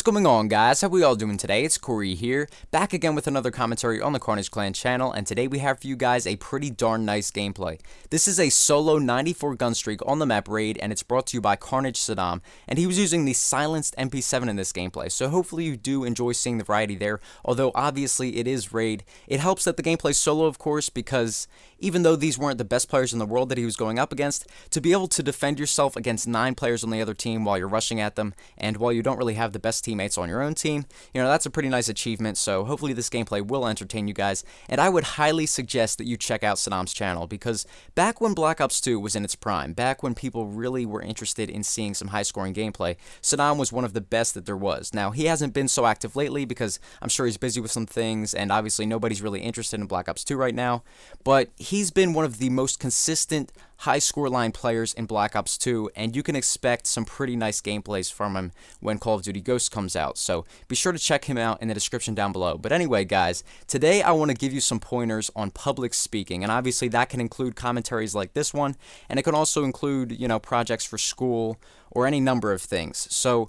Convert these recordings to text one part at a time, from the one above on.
What's going on, guys? How we all doing today? It's Corey here, back again with another commentary on the Carnage Clan channel, and today we have for you guys a pretty darn nice gameplay. This is a solo 94 gun streak on the map Raid, and it's brought to you by Carnage Saddam, and he was using the silenced MP7 in this gameplay, so hopefully you do enjoy seeing the variety there, although obviously it is Raid. It helps that the gameplay solo, of course, because even though these weren't the best players in the world that he was going up against, to be able to defend yourself against 9 players on the other team while you're rushing at them, and while you don't really have the best teammates on your own team, that's a pretty nice achievement. So hopefully this gameplay will entertain you guys, and I would highly suggest that you check out Saddam's channel, because back when Black Ops 2 was in its prime, back when people really were interested in seeing some high scoring gameplay, Saddam was one of the best that there was. Now, he hasn't been so active lately because I'm sure he's busy with some things, and obviously nobody's really interested in Black Ops 2 right now, but he's been one of the most consistent high scoreline players in Black Ops 2, and you can expect some pretty nice gameplays from him when Call of Duty Ghosts comes out, so be sure to check him out in the description down below. But anyway, guys, today I want to give you some pointers on public speaking, and obviously that can include commentaries like this one, and it can also include, projects for school or any number of things. So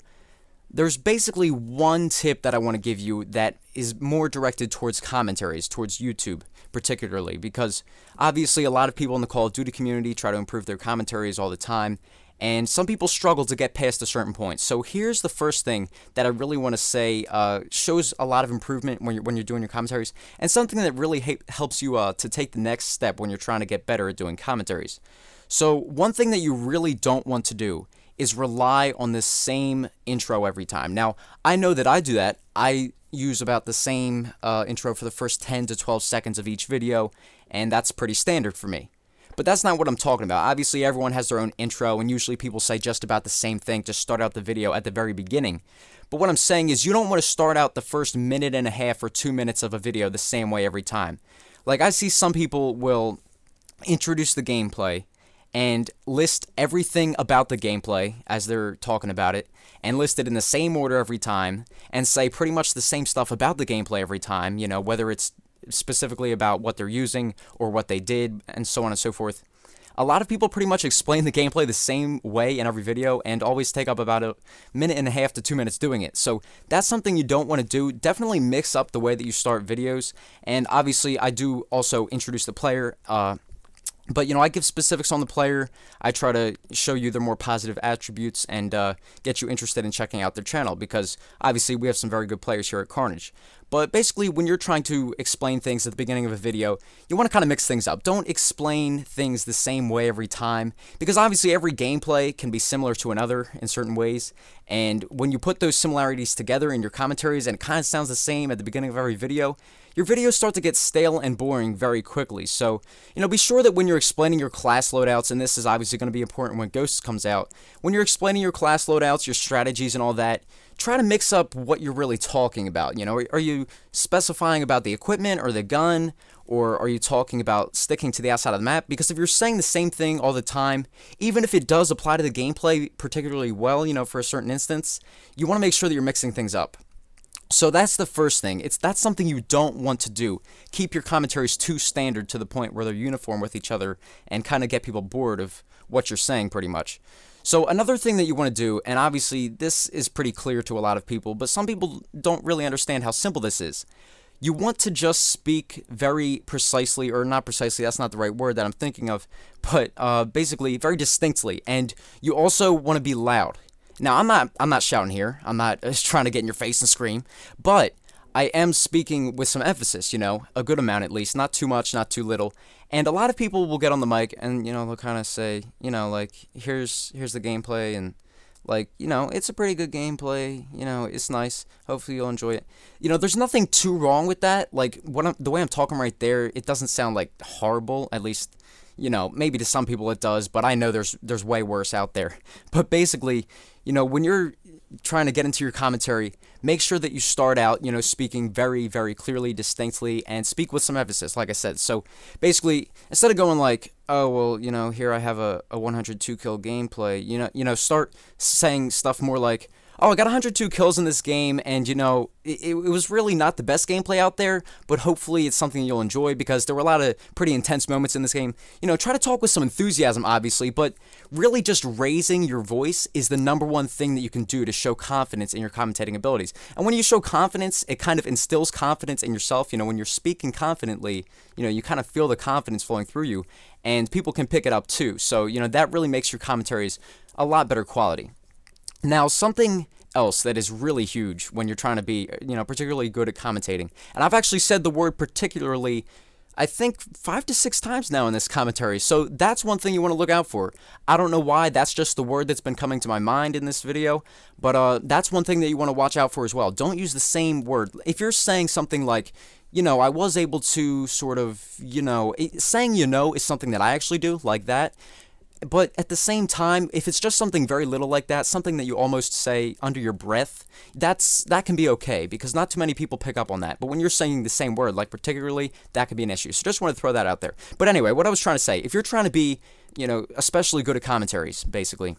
there's basically one tip that I want to give you that is more directed towards commentaries, towards YouTube particularly, because obviously a lot of people in the Call of Duty community try to improve their commentaries all the time, and some people struggle to get past a certain point. So here's the first thing that I really want to say shows a lot of improvement when you're doing your commentaries, and something that really helps you to take the next step when you're trying to get better at doing commentaries. So one thing that you really don't want to do is rely on the same intro every time. Now, I know that I do that. I use about the same intro for the first 10 to 12 seconds of each video, and that's pretty standard for me. But that's not what I'm talking about. Obviously, everyone has their own intro, and usually people say just about the same thing to start out the video at the very beginning. But what I'm saying is you don't want to start out the first minute and a half or 2 minutes of a video the same way every time. Like, I see some people will introduce the gameplay and list everything about the gameplay as they're talking about it, and list it in the same order every time, and say pretty much the same stuff about the gameplay every time, whether it's specifically about what they're using or what they did, and so on and so forth. A lot of people pretty much explain the gameplay the same way in every video and always take up about a minute and a half to 2 minutes doing it. So that's something you don't want to do. Definitely mix up the way that you start videos, and obviously I do also introduce the player, but, I give specifics on the player. I try to show you their more positive attributes and get you interested in checking out their channel, because obviously we have some very good players here at Carnage. But basically, when you're trying to explain things at the beginning of a video, you want to kind of mix things up. Don't explain things the same way every time, because obviously every gameplay can be similar to another in certain ways, and when you put those similarities together in your commentaries and it kind of sounds the same at the beginning of every video, your videos start to get stale and boring very quickly. So, be sure that when you're explaining your class loadouts, and this is obviously going to be important when Ghosts comes out, when you're explaining your class loadouts, your strategies and all that, try to mix up what you're really talking about. Are you specifying about the equipment or the gun, or are you talking about sticking to the outside of the map? Because if you're saying the same thing all the time, even if it does apply to the gameplay particularly well, for a certain instance, you want to make sure that you're mixing things up. So that's the first thing. That's something you don't want to do. Keep your commentaries too standard to the point where they're uniform with each other and kind of get people bored of what you're saying pretty much. So another thing that you want to do, and obviously this is pretty clear to a lot of people, but some people don't really understand how simple this is. You want to just speak very precisely, or not precisely, that's not the right word that I'm thinking of, but basically very distinctly, and you also want to be loud. Now, I'm not shouting here. I'm not just trying to get in your face and scream, but I am speaking with some emphasis, a good amount at least, not too much, not too little. And a lot of people will get on the mic and, they'll kind of say, like, here's the gameplay, and like, it's a pretty good gameplay, it's nice. Hopefully you'll enjoy it. There's nothing too wrong with that. Like, the way I'm talking right there, it doesn't sound like horrible, at least, maybe to some people it does, but I know there's way worse out there. But basically, when you're trying to get into your commentary, make sure that you start out, speaking very, very clearly, distinctly, and speak with some emphasis, like I said. So basically, instead of going like, oh, well, here I have a 102 kill gameplay, start saying stuff more like, oh, I got 102 kills in this game, and you know, it was really not the best gameplay out there, but hopefully it's something you'll enjoy because there were a lot of pretty intense moments in this game. You know, try to talk with some enthusiasm, obviously, but really just raising your voice is the #1 thing that you can do to show confidence in your commentating abilities. And when you show confidence, it kind of instills confidence in yourself. You know, when you're speaking confidently, you know, you kind of feel the confidence flowing through you, and people can pick it up too. So, you know, that really makes your commentaries a lot better quality. Now, something else that is really huge when you're trying to be, you know, particularly good at commentating, and I've actually said the word particularly, I think 5 to 6 times now in this commentary, so that's one thing you want to look out for. I don't know why, that's just the word that's been coming to my mind in this video, but that's one thing that you want to watch out for as well. Don't use the same word. If you're saying something like, you know, I was able to sort of, you know, saying you know is something that I actually do, like that. But at the same time, if it's just something very little like that, something that you almost say under your breath, that can be okay, because not too many people pick up on that. But when you're saying the same word, like particularly, that could be an issue. So just want to throw that out there. But anyway, what I was trying to say, if you're trying to be, you know, especially good at commentaries, basically,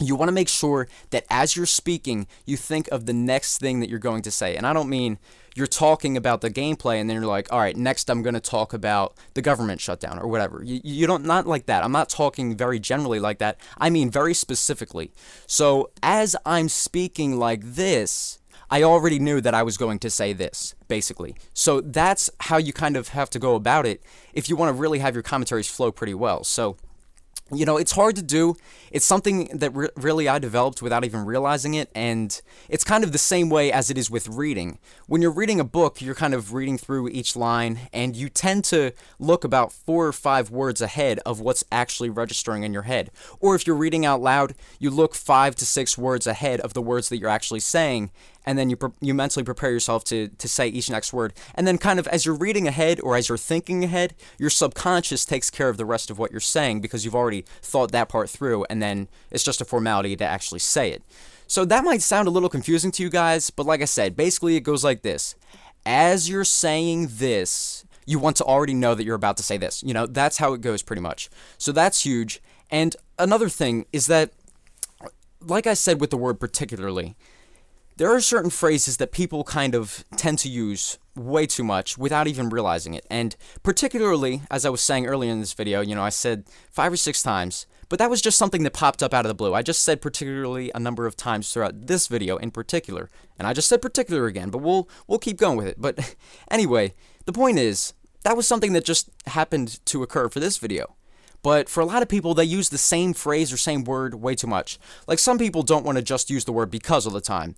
you want to make sure that as you're speaking, you think of the next thing that you're going to say. And I don't mean you're talking about the gameplay and then you're like, all right, next I'm going to talk about the government shutdown or whatever. You don't, not like that. I'm not talking very generally like that. I mean very specifically. So as I'm speaking like this, I already knew that I was going to say this, basically. So that's how you kind of have to go about it if you want to really have your commentaries flow pretty well. So, you know, it's hard to do. It's something that really I developed without even realizing it, and it's kind of the same way as it is with reading. When you're reading a book, you're kind of reading through each line, and you tend to look about 4 or 5 words ahead of what's actually registering in your head. Or if you're reading out loud, you look 5 to 6 words ahead of the words that you're actually saying, and then you mentally prepare yourself to say each next word. And then kind of as you're reading ahead or as you're thinking ahead, your subconscious takes care of the rest of what you're saying because you've already thought that part through, and then it's just a formality to actually say it. So that might sound a little confusing to you guys, but like I said, basically it goes like this. As you're saying this, you want to already know that you're about to say this. You know, that's how it goes pretty much. So that's huge. And another thing is that, like I said with the word particularly, there are certain phrases that people kind of tend to use way too much without even realizing it. And particularly, as I was saying earlier in this video, you know, I said 5 or 6 times, but that was just something that popped up out of the blue. I just said particularly a number of times throughout this video in particular. And I just said particular again, but we'll keep going with it. But anyway, the point is, that was something that just happened to occur for this video. But for a lot of people, they use the same phrase or same word way too much. Like, some people don't want to just use the word because all the time.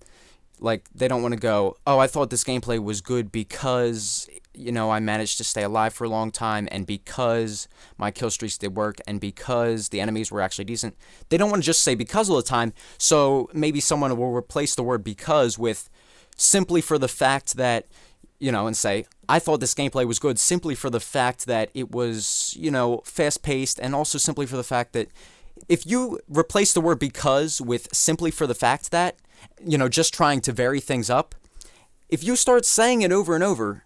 Like, they don't want to go, oh, I thought this gameplay was good because, you know, I managed to stay alive for a long time, and because my kill streaks did work, and because the enemies were actually decent. They don't want to just say because all the time, so maybe someone will replace the word because with simply for the fact that, you know, and say, I thought this gameplay was good simply for the fact that it was, you know, fast-paced, and also simply for the fact that if you replace the word because with simply for the fact that, you know, just trying to vary things up, if you start saying it over and over,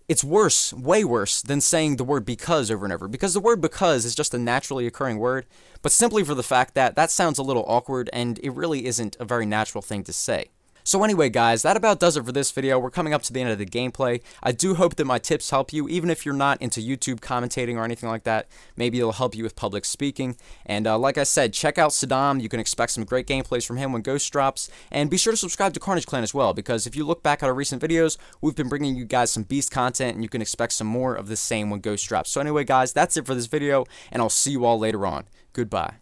it's worse, way worse, than saying the word because over and over. Because the word because is just a naturally occurring word, but simply for the fact that, that sounds a little awkward, and it really isn't a very natural thing to say. So anyway, guys, that about does it for this video. We're coming up to the end of the gameplay. I do hope that my tips help you, even if you're not into YouTube commentating or anything like that. Maybe it'll help you with public speaking. And like I said, check out Saddam. You can expect some great gameplays from him when Ghost drops. And be sure to subscribe to Carnage Clan as well, because if you look back at our recent videos, we've been bringing you guys some beast content, and you can expect some more of the same when Ghost drops. So anyway, guys, that's it for this video, and I'll see you all later on. Goodbye.